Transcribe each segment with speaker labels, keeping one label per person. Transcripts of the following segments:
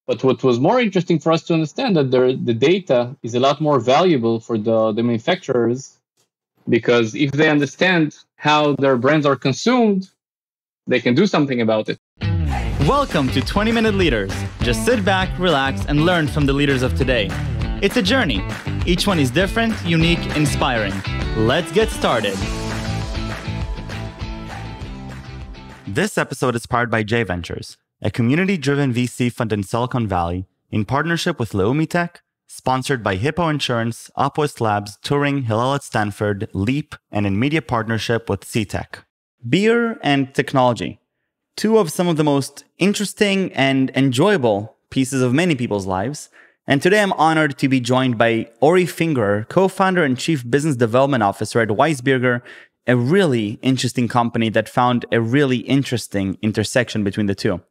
Speaker 1: But what was more interesting for us to understand that the data is a lot more valuable for the manufacturers, because if they understand how their brands are consumed, they can do something about it.
Speaker 2: Welcome to 20-Minute Leaders. Just sit back, relax, and learn from the leaders of today. It's a journey. Each one is different, unique, inspiring. Let's get started. This episode is powered by J Ventures, a community-driven VC fund in Silicon Valley in partnership with Leumi Tech, sponsored by Hippo Insurance, Opwest Labs, Turing, Hillel at Stanford, Leap, and in media partnership with CTech. Beer and technology. Two of some of the most interesting and enjoyable pieces of many people's lives. And today I'm honored to be joined by Ori Fingerer, co-founder and chief business development officer at WeissBeerger, a really interesting company that found a really interesting intersection between the two.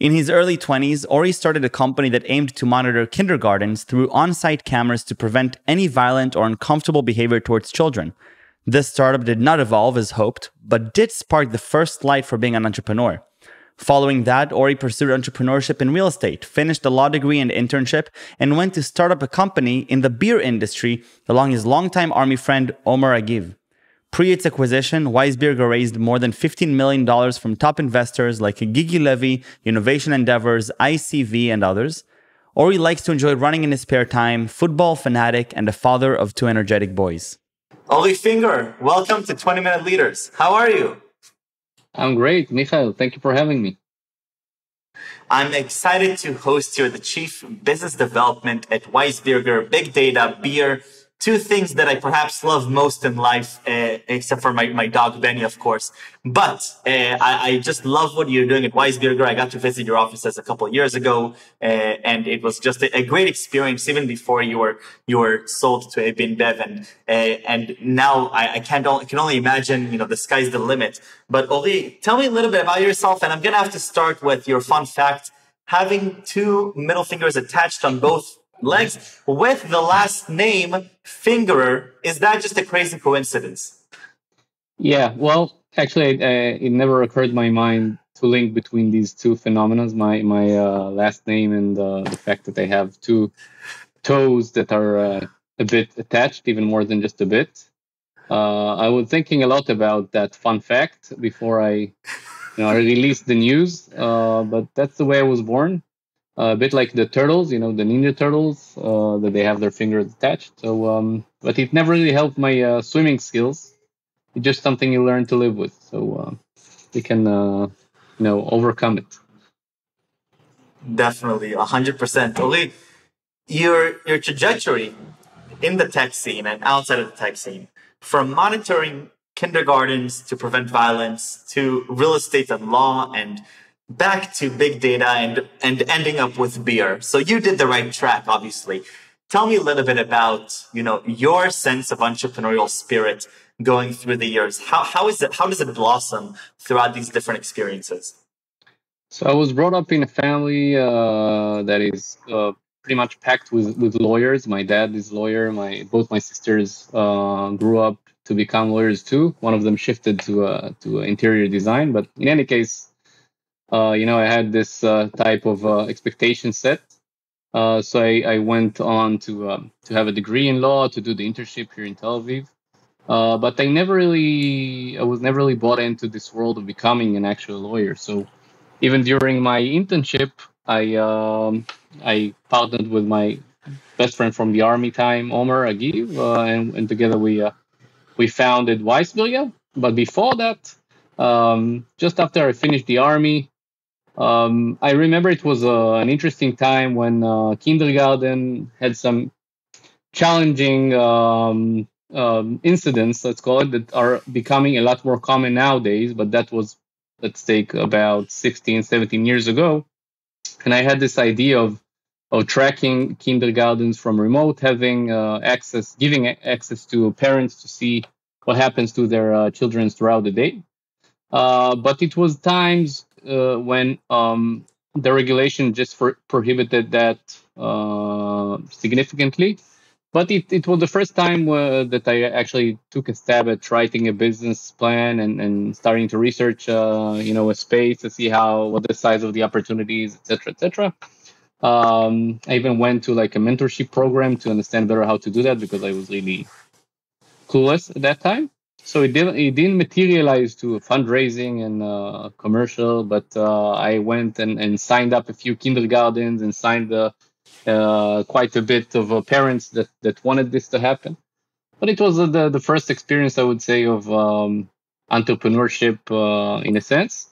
Speaker 2: In his early 20s, Ori started a company that aimed to monitor kindergartens through on-site cameras to prevent any violent or uncomfortable behavior towards children. This startup did not evolve as hoped, but did spark the first light for being an entrepreneur. Following that, Ori pursued entrepreneurship in real estate, finished a law degree and internship, and went to start up a company in the beer industry along his longtime army friend Omer Agiv. Pre its acquisition, WeissBeerger raised more than $15 million from top investors like Gigi Levy, Innovation Endeavors, ICV, and others. Ori likes to enjoy running in his spare time, football fanatic, and a father of two energetic boys. Ori Fingerer, welcome to 20-Minute Leaders. How are you?
Speaker 1: I'm great, Michael. Thank you for having me.
Speaker 2: I'm excited to host you, the Chief Business Development at WeissBeerger, Big Data, Beer, two things that I perhaps love most in life, except for my dog, Benny, of course. But I just love what you're doing at WeissBeerger. I got to visit your offices a couple of years ago, and it was just a great experience, even before you were sold to AB InBev. And now I can only imagine, the sky's the limit. But Ori, tell me a little bit about yourself, and I'm going to have to start with your fun fact. Having two middle fingers attached on both legs with the last name Fingerer, is that just a crazy coincidence?
Speaker 1: Yeah, well, actually, it never occurred to my mind to link between these two phenomena, my last name and the fact that I have two toes that are a bit attached, even more than just a bit. I was thinking a lot about that fun fact before I released the news, but that's the way I was born. A bit like the turtles, the Ninja Turtles, that they have their fingers attached. So, but it never really helped my swimming skills. It's just something you learn to live with. So you can, overcome it.
Speaker 2: Definitely, 100%. Ori, your trajectory in the tech scene and outside of the tech scene, from monitoring kindergartens to prevent violence to real estate and law and back to big data and ending up with beer. So you did the right track, obviously. Tell me a little bit about, your sense of entrepreneurial spirit going through the years. How does it blossom throughout these different experiences?
Speaker 1: So I was brought up in a family that is pretty much packed with lawyers. My dad is a lawyer. Both my sisters grew up to become lawyers too. One of them shifted to interior design, but in any case, I had this type of expectation set. So I went on to have a degree in law, to do the internship here in Tel Aviv. But I was never really bought into this world of becoming an actual lawyer. So even during my internship, I partnered with my best friend from the army time, Omer Agiv, and together we founded WeissBeerger. But before that, just after I finished the army, I remember it was an interesting time when kindergarten had some challenging incidents, let's call it, that are becoming a lot more common nowadays. But that was, let's take, about 16, 17 years ago. And I had this idea of tracking kindergartens from remote, having giving access to parents to see what happens to their children throughout the day. But it was times when the regulation just prohibited that significantly. But it was the first time that I actually took a stab at writing a business plan and starting to research, a space to see what the size of the opportunities, et cetera, et cetera. I even went to like a mentorship program to understand better how to do that because I was really clueless at that time. So it didn't materialize to fundraising and commercial, but I went and signed up a few kindergartens and signed quite a bit of parents that wanted this to happen. But it was the first experience, I would say, of entrepreneurship in a sense.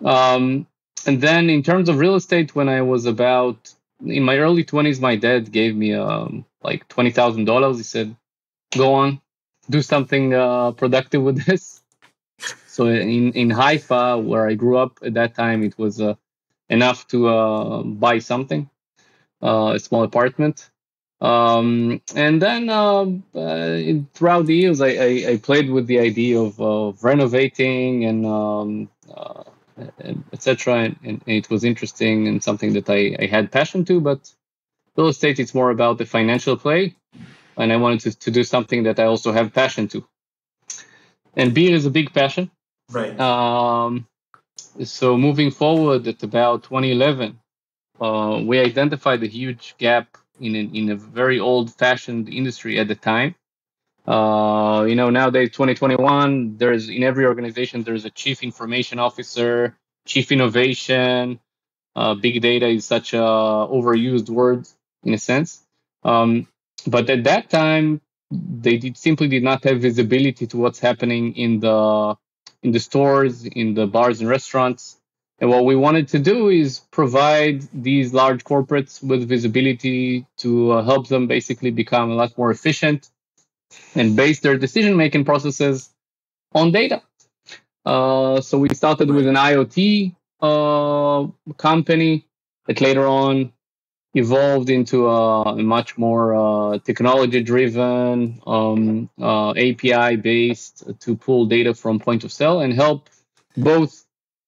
Speaker 1: Um, and then in terms of real estate, when I was about in my early 20s, my dad gave me like $20,000. He said, go on, do something productive with this. So in Haifa, where I grew up at that time, it was enough to buy something, a small apartment. And then throughout the years, I played with the idea of renovating and etc. And it was interesting and something that I had passion to. But real estate, it's more about the financial play, and I wanted to do something that I also have passion to. And beer is a big passion.
Speaker 2: Right.
Speaker 1: So moving forward at about 2011, we identified a huge gap in a very old-fashioned industry at the time. Nowadays, 2021, there's in every organization there's a chief information officer, chief innovation. Big data is such a overused word in a sense. But at that time, simply did not have visibility to what's happening in the stores, in the bars and restaurants. And what we wanted to do is provide these large corporates with visibility to help them basically become a lot more efficient and base their decision-making processes on data. So we started with an IoT company that later on evolved into a much more technology-driven, API-based to pull data from point of sale and help both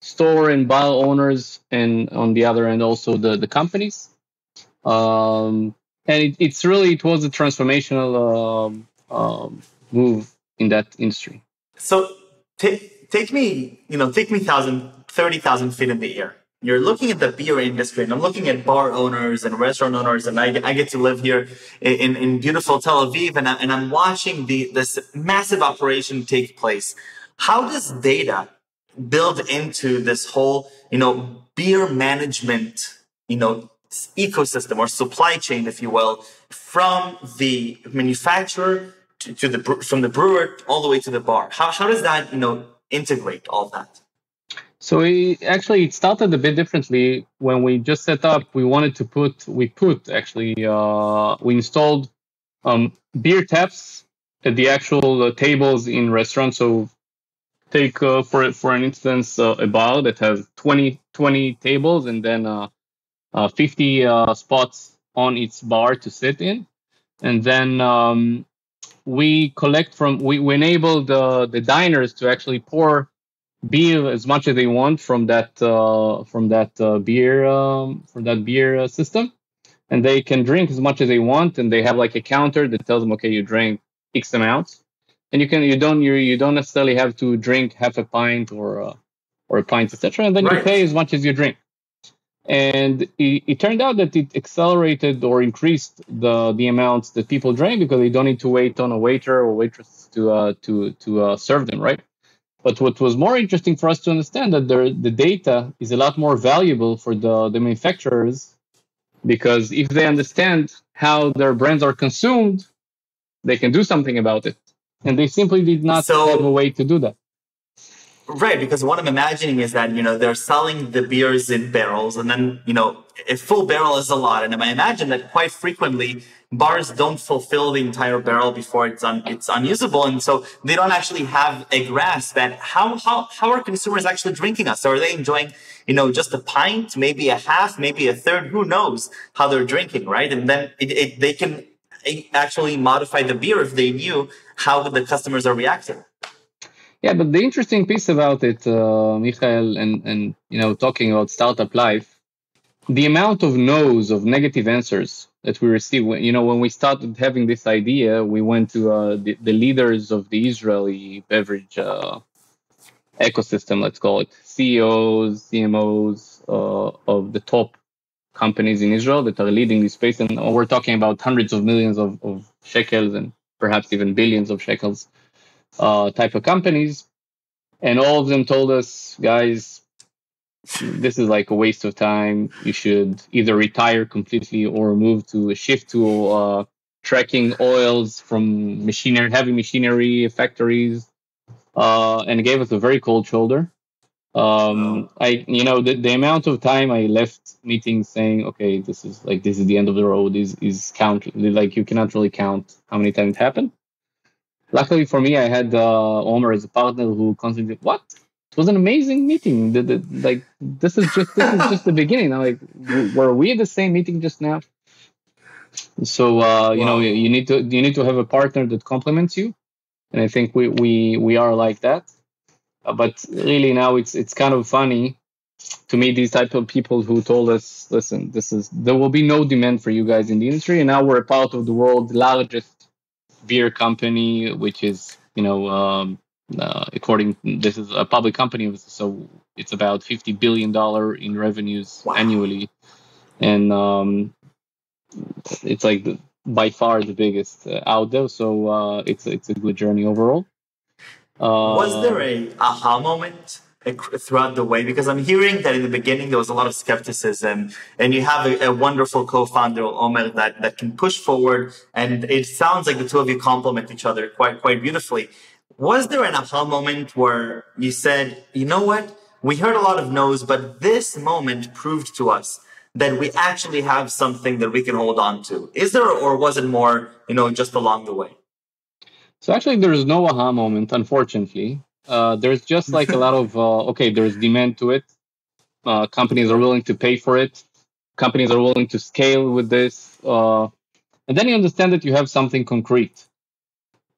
Speaker 1: store and bar owners, and on the other end also the companies. And it was a transformational move in that industry.
Speaker 2: So take me 30,000 feet in the air. You're looking at the beer industry, and I'm looking at bar owners and restaurant owners, and I get to live here in beautiful Tel Aviv, and I'm watching this massive operation take place. How does data build into this whole, beer management, ecosystem or supply chain, if you will, from the manufacturer from the brewer all the way to the bar? How does that, integrate all of that?
Speaker 1: So it started a bit differently. When we just set up, we installed beer taps at the actual tables in restaurants. So take for an instance a bar that has 20 tables and then 50 spots on its bar to sit in, and then we enable the diners to actually pour beer as much as they want from that beer system, and they can drink as much as they want, and they have like a counter that tells them, okay, you drank X amounts, and you don't necessarily have to drink half a pint or a pint, etc., and then you pay as much as you drink. And it turned out that it accelerated or increased the amounts that people drank because they don't need to wait on a waiter or waitress to serve them, right? But what was more interesting for us to understand that the data is a lot more valuable for the manufacturers, because if they understand how their brands are consumed, they can do something about it. And they simply did not have a way to do that.
Speaker 2: Right, because what I'm imagining is that, they're selling the beers in barrels, and then, a full barrel is a lot. And I imagine that quite frequently bars don't fulfill the entire barrel before it's unusable. And so they don't actually have a grasp at how are consumers actually drinking us? So are they enjoying, just a pint, maybe a half, maybe a third? Who knows how they're drinking, right? And then they can actually modify the beer if they knew how the customers are reacting.
Speaker 1: Yeah, but the interesting piece about it, Michael, and talking about startup life, the amount of no's, of negative answers that we receive. When we started having this idea, we went to the leaders of the Israeli beverage ecosystem, let's call it, CEOs, CMOs of the top companies in Israel that are leading this space, and we're talking about hundreds of millions of shekels and perhaps even billions of shekels type of companies. And all of them told us, guys, this is like a waste of time. You should either retire completely or move to a shift to tracking oils from heavy machinery factories, and gave us a very cold shoulder. The amount of time I left meetings saying, okay, this is the end of the road is count, like you cannot really count how many times it happened. Luckily for me, I had Omer as a partner who constantly, what? It was an amazing meeting. This is just the beginning. I'm like, were we at the same meeting just now? So wow. You need to have a partner that complements you, and I think we are like that. But really now it's kind of funny to meet these type of people who told us, listen, there will be no demand for you guys in the industry, and now we're a part of the world's largest beer company, which is according, this is a public company, so it's about $50 billion in revenues annually, and it's like by far the biggest out there. So it's a good journey overall.
Speaker 2: Was there a aha moment throughout the way? Because I'm hearing that in the beginning there was a lot of skepticism, and you have a wonderful co-founder, Omer, that can push forward, and it sounds like the two of you complement each other quite beautifully. Was there an aha moment where you said, you know what, we heard a lot of no's, but this moment proved to us that we actually have something that we can hold on to? Is there, or was it more, just along the way?
Speaker 1: So actually, there is no aha moment, unfortunately. There's just like a lot of, there's demand to it. Companies are willing to pay for it. Companies are willing to scale with this. And then you understand that you have something concrete.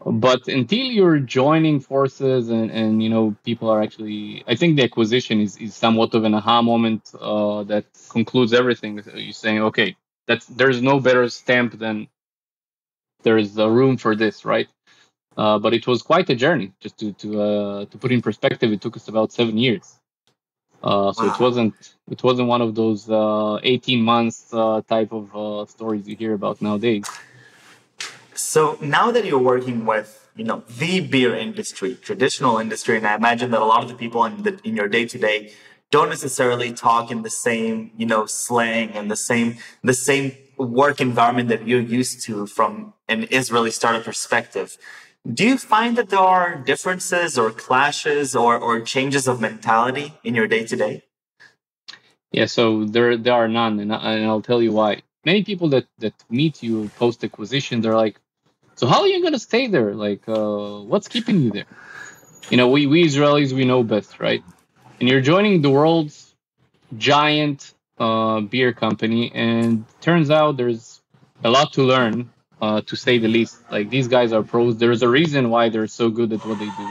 Speaker 1: But until you're joining forces and people are actually, I think the acquisition is somewhat of an aha moment that concludes everything. You're saying, okay, there's no better stamp than there's a room for this, right? But it was quite a journey. Just to put in perspective, it took us about 7 years. So wow. It wasn't one of those 18 months type of stories you hear about nowadays.
Speaker 2: So now that you're working with the beer industry, traditional industry, and I imagine that a lot of the people in your day to day don't necessarily talk in the same slang and the same work environment that you're used to from an Israeli startup perspective. Do you find that there are differences or clashes or changes of mentality in your day to day?
Speaker 1: Yeah, so there are none, and I'll tell you why. Many people that meet you post acquisition, they're like, so how are you going to stay there? Like, what's keeping you there? We Israelis, we know best, right? And you're joining the world's giant beer company, and turns out there's a lot to learn, to say the least. Like, these guys are pros. There's a reason why they're so good at what they do.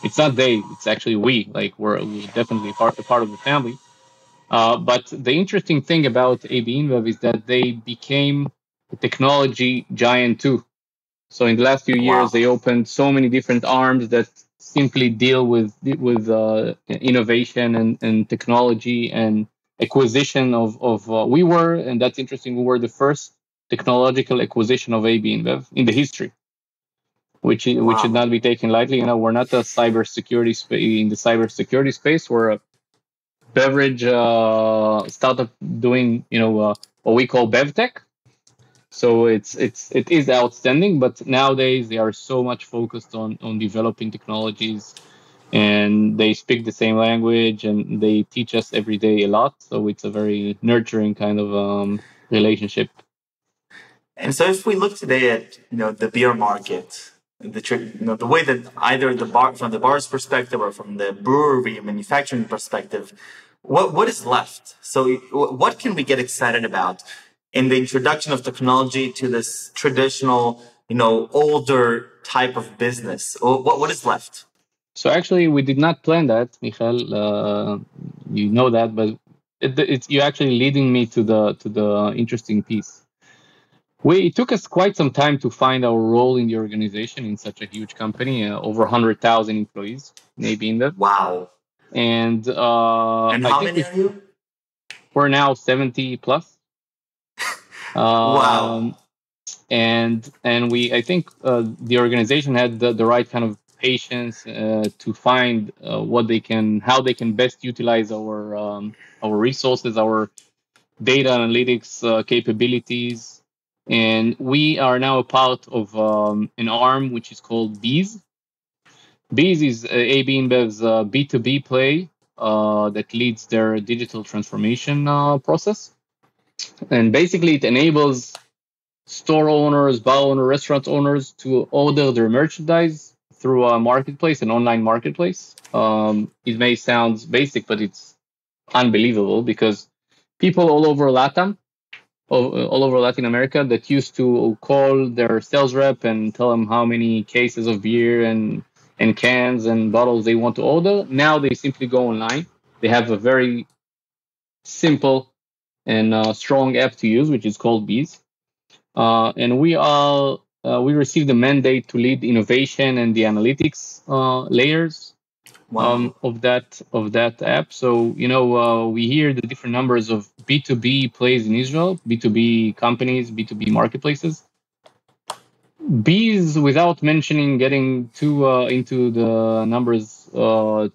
Speaker 1: It's not they, it's actually we. Like, we're definitely a part of the family. But the interesting thing about AB InBev is that they became a technology giant too. So in the last few years, they opened so many different arms that simply deal with innovation and technology and acquisition of we were, and that's interesting, we were the first technological acquisition of AB InBev in the history, which should not be taken lightly. We're not a cybersecurity in the cybersecurity space. We're a beverage startup doing what we call BevTech. So it is outstanding, but nowadays they are so much focused on developing technologies, and they speak the same language, and they teach us every day a lot. So it's a very nurturing kind of relationship.
Speaker 2: And so, if we look today at the beer market, the way that either from the bar's perspective or from the brewery manufacturing perspective, what is left? So, what can we get excited about in the introduction of technology to this traditional, older type of business? What is left?
Speaker 1: So actually, we did not plan that, Michael. You know that, but it's you're actually leading me to the interesting piece. It took us quite some time to find our role in the organization in such a huge company, over 100,000 employees, maybe in that.
Speaker 2: Wow.
Speaker 1: And
Speaker 2: how many are you?
Speaker 1: We're now 70 plus.
Speaker 2: Wow.
Speaker 1: And we, I think, the organization had the right kind of patience to find how they can best utilize our resources, our data analytics capabilities. And we are now a part of an arm which is called Bees. Bees is AB InBev's B2B play that leads their digital transformation process. And basically, it enables store owners, bar owners, restaurant owners to order their merchandise through a marketplace, an online marketplace. It may sound basic, but it's unbelievable because people all over LATAM, all over Latin America, that used to call their sales rep and tell them how many cases of beer and cans and bottles they want to order. Now they simply go online. They have a very simple and strong app to use, which is called Bees. And we received a mandate to lead innovation and the analytics layers
Speaker 2: Wow.
Speaker 1: of that app. So we hear the different numbers of B2B plays in Israel, B2B companies, B2B marketplaces. Bees, without mentioning getting too into the numbers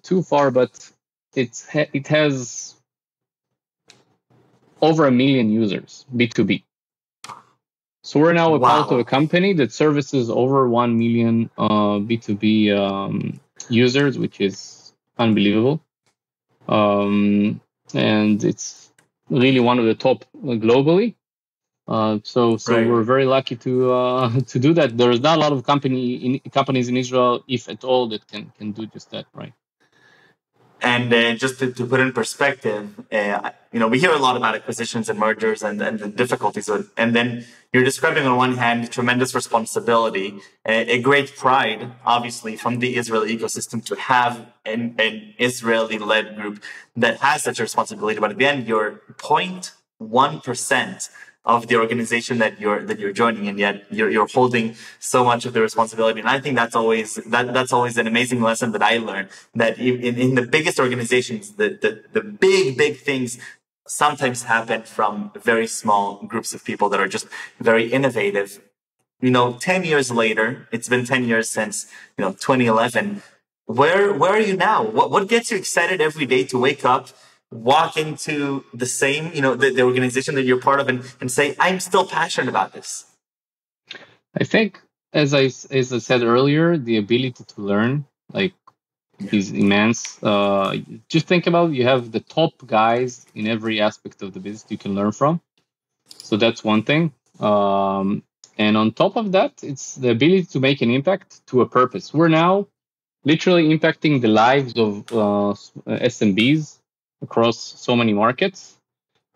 Speaker 1: too far, but it has over 1 million users B2B. So we're now a part of a
Speaker 2: Wow.
Speaker 1: company that services over 1 million B2B users, which is unbelievable. And it's really one of the top globally. So we're
Speaker 2: Right.
Speaker 1: very lucky to do that. There's not a lot of companies in Israel, if at all, that can do just that, right?
Speaker 2: And just to put in perspective, we hear a lot about acquisitions and mergers and the difficulties with it. And then you're describing on one hand tremendous responsibility, a great pride, obviously, from the Israeli ecosystem to have an Israeli-led group that has such a responsibility. But at the end, you're 0.1% of the organization that you're joining, and yet you're holding so much of the responsibility. And I think that's always an amazing lesson that I learned, that in the biggest organizations, the big things sometimes happen from very small groups of people that are just very innovative. 10 years later, it's been 10 years since 2011. Where are you now? What gets you excited every day to wake up, walk into the same, the organization that you're part of, and say, I'm still passionate about this?
Speaker 1: I think, as I said earlier, the ability to learn, like, is immense. Just think about it, you have the top guys in every aspect of the business you can learn from. So that's one thing. And on top of that, it's the ability to make an impact to a purpose. We're now literally impacting the lives of SMBs across so many markets.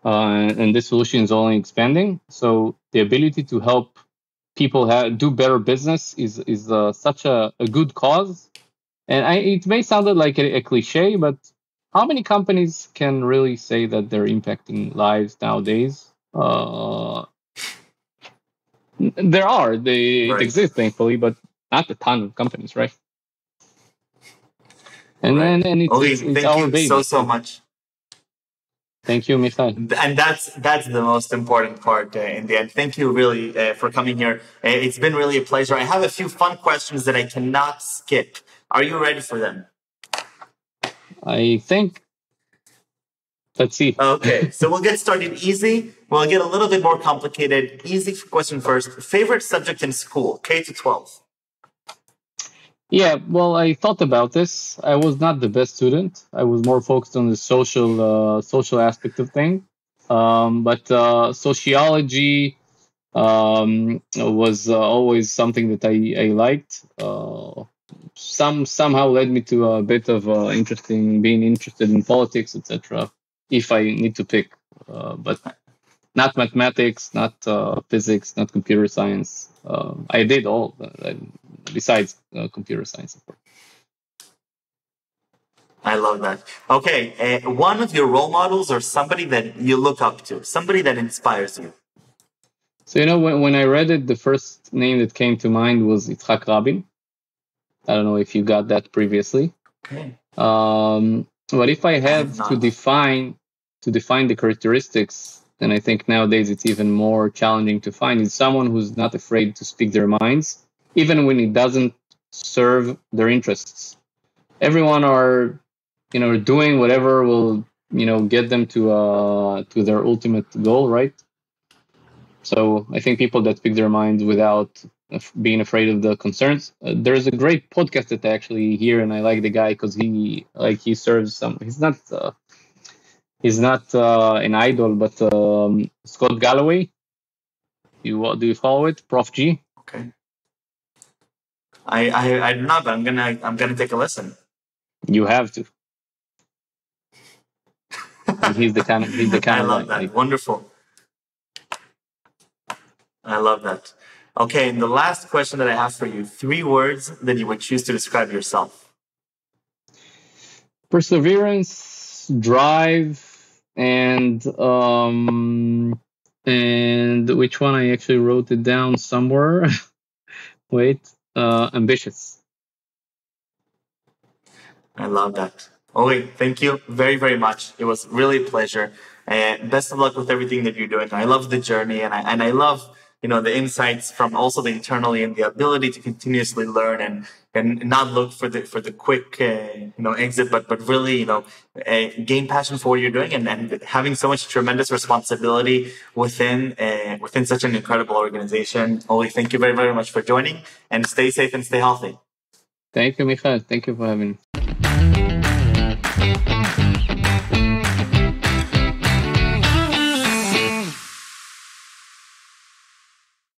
Speaker 1: And this solution is only expanding. So the ability to help people do better business is such a good cause. And it may sound like a cliche, but how many companies can really say that they're impacting lives nowadays? It
Speaker 2: Right.
Speaker 1: exists, thankfully, but not a ton of companies, right? And
Speaker 2: Right.
Speaker 1: then and
Speaker 2: Ori,
Speaker 1: it's
Speaker 2: thank
Speaker 1: our
Speaker 2: you
Speaker 1: baby.
Speaker 2: so much.
Speaker 1: Thank you, Michal.
Speaker 2: And that's the most important part in the end. Thank you really for coming here. It's been really a pleasure. I have a few fun questions that I cannot skip. Are you ready for them?
Speaker 1: I think, let's see.
Speaker 2: Okay, so we'll get started easy. We'll get a little bit more complicated. Easy question first. Favorite subject in school, K to 12?
Speaker 1: Yeah, well, I thought about this. I was not the best student. I was more focused on the social aspect of things. But sociology was always something that I liked. Somehow led me to a bit of being interested in politics, etc. If I need to pick, but not mathematics, not physics, not computer science. I did all besides computer science, of course.
Speaker 2: I love that. Okay, one of your role models or somebody that you look up to, somebody that inspires you.
Speaker 1: So when I read it, the first name that came to mind was Yitzhak Rabin. I don't know if you got that previously.
Speaker 2: Okay.
Speaker 1: But if I
Speaker 2: I have
Speaker 1: have to
Speaker 2: not.
Speaker 1: define the characteristics and I think nowadays it's even more challenging to find, is someone who's not afraid to speak their minds, even when it doesn't serve their interests. Everyone are, doing whatever will, get them to their ultimate goal, right? So I think people that speak their minds without being afraid of the concerns. There's a great podcast that I actually hear, and I like the guy because he serves some. He's not an idol, but Scott Galloway. Do you follow it, Prof G?
Speaker 2: Okay. I do not, but I'm gonna take a listen.
Speaker 1: You have to. And he's the kind of
Speaker 2: I love
Speaker 1: guy.
Speaker 2: that. Wonderful. I love that. Okay, and the last question that I have for you: 3 words that you would choose to describe yourself.
Speaker 1: Perseverance, drive, and which one? I actually wrote it down somewhere. Wait, ambitious.
Speaker 2: I love that. Ori, thank you very, very much. It was really a pleasure. And best of luck with everything that you're doing. I love the journey, and I love the insights from also the internally and the ability to continuously learn and not look for the quick exit, but really gain passion for what you're doing and having so much tremendous responsibility within such an incredible organization. Ori, thank you very, very much for joining, and stay safe and stay healthy.
Speaker 1: Thank you, Michael. Thank you for having me.